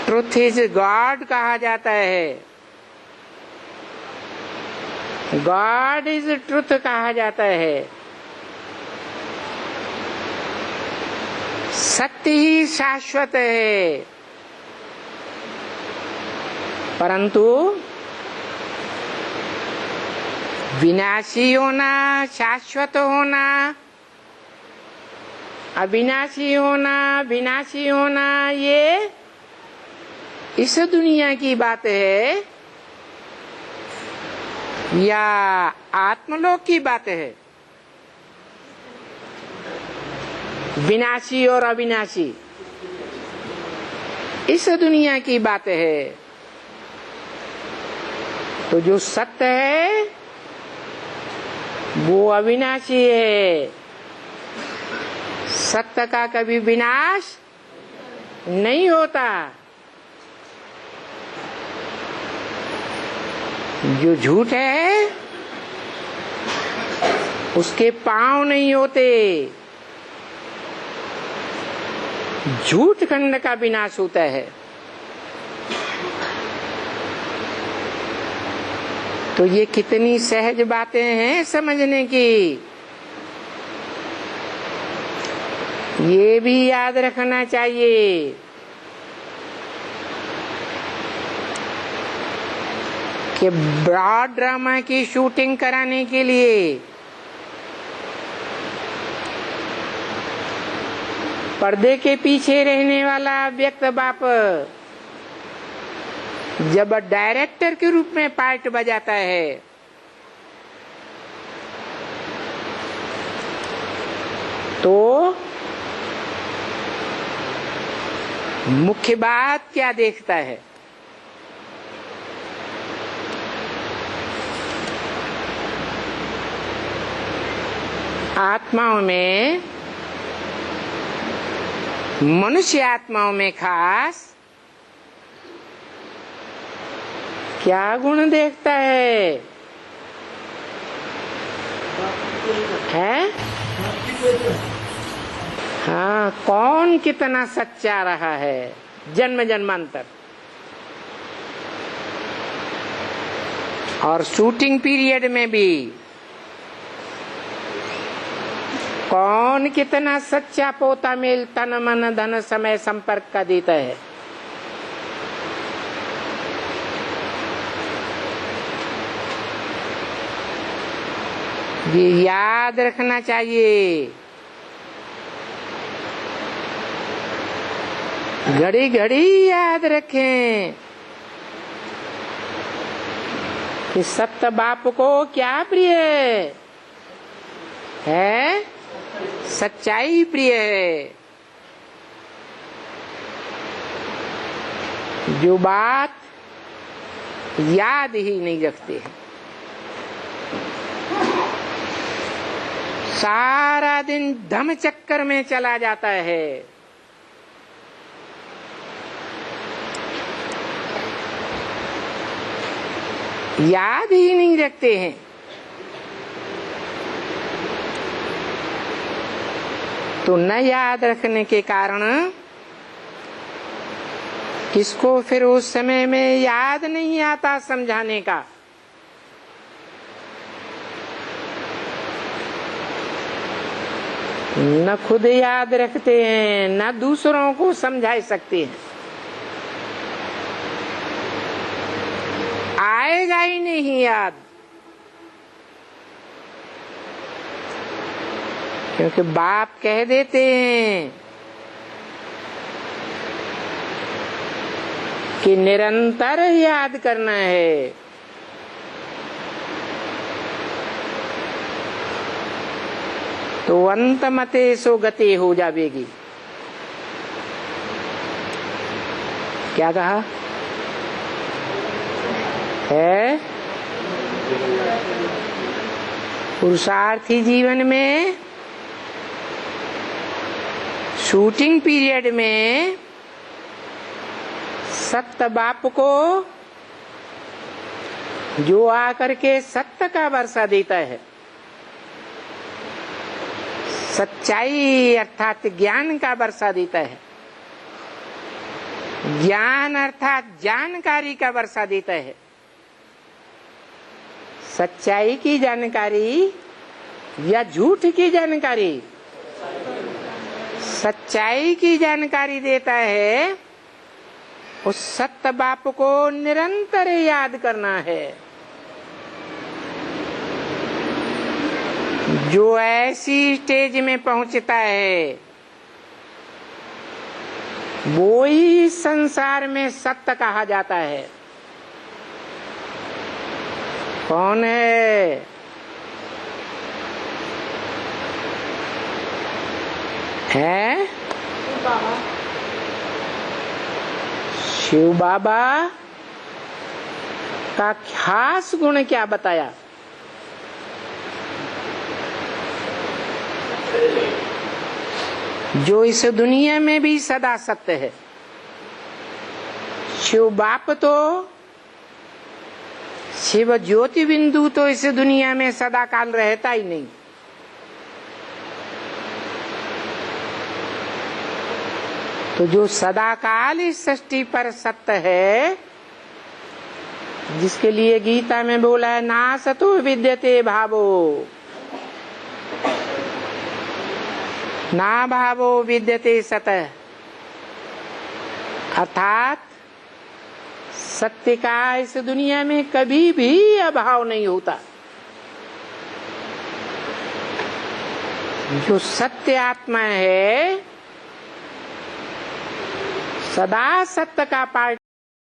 Truth is God कहा जाता है, गॉड इज ट्रुथ कहा जाता है। सत्य ही शाश्वत है, परंतु विनाशी होना, शाश्वत होना, अविनाशी होना, विनाशी होना, ये इस दुनिया की बात है या आत्मलोक की बात है? विनाशी और अविनाशी इस दुनिया की बात है। तो जो सत्य है वो अविनाशी है, सत्य का कभी विनाश नहीं होता। जो झूठ है उसके पांव नहीं होते, झूठ खंड का विनाश होता है। तो ये कितनी सहज बातें हैं समझने की, ये भी याद रखना चाहिए। कि ब्रॉड ड्रामा की शूटिंग कराने के लिए पर्दे के पीछे रहने वाला व्यक्त बाप जब डायरेक्टर के रूप में पार्ट बजाता है तो मुख्य बात क्या देखता है? आत्माओं में, मनुष्य आत्माओं में खास क्या गुण देखता है? हाँ, कौन कितना सच्चा रहा है जन्म जन्मांतर। और शूटिंग पीरियड में भी कौन कितना सच्चा पोता मेल तन मन धन समय संपर्क का देता है। ये याद रखना चाहिए। घड़ी घड़ी याद रखें कि सत्य बाप को क्या प्रिय है? सच्चाई प्रिय है। जो बात याद ही नहीं रखते हैं, सारा दिन धम चक्कर में चला जाता है। याद ही नहीं रखते हैं। तो न याद रखने के कारण किसको फिर उस समय में याद नहीं आता समझाने का। न खुद याद रखते हैं, न दूसरों को समझा सकते हैं। आएगा ही नहीं याद, क्योंकि बाप कह देते हैं कि निरंतर याद करना है। तो अंत मते सो गति हो जाएगी। क्या कहा है? पुरुषार्थी जीवन में शूटिंग पीरियड में सत्य बाप को जो आकर के सत्य का वर्षा देता है, सच्चाई अर्थात ज्ञान का वर्षा देता है, ज्ञान अर्थात जानकारी का वर्षा देता है। सच्चाई की जानकारी या झूठ की जानकारी? सच्चाई की जानकारी देता है। उस सत्य बाप को निरंतर याद करना है। जो ऐसी स्टेज में पहुंचता है वो ही संसार में सत्य कहा जाता है। कौन है? है शिव बाबा का खास गुण क्या बताया? जो इस दुनिया में भी सदा सत्य है। शिव बाप तो शिव ज्योति बिंदु तो इस दुनिया में सदा काल रहता ही नहीं। तो जो सदा काल इस सृष्टि पर सत्य है, जिसके लिए गीता में बोला है नासतो विद्यते भावो, ना भावो विद्यते सतः, अर्थात सत्य का इस दुनिया में कभी भी अभाव नहीं होता। जो सत्य आत्मा है सदा सत्य का पाठ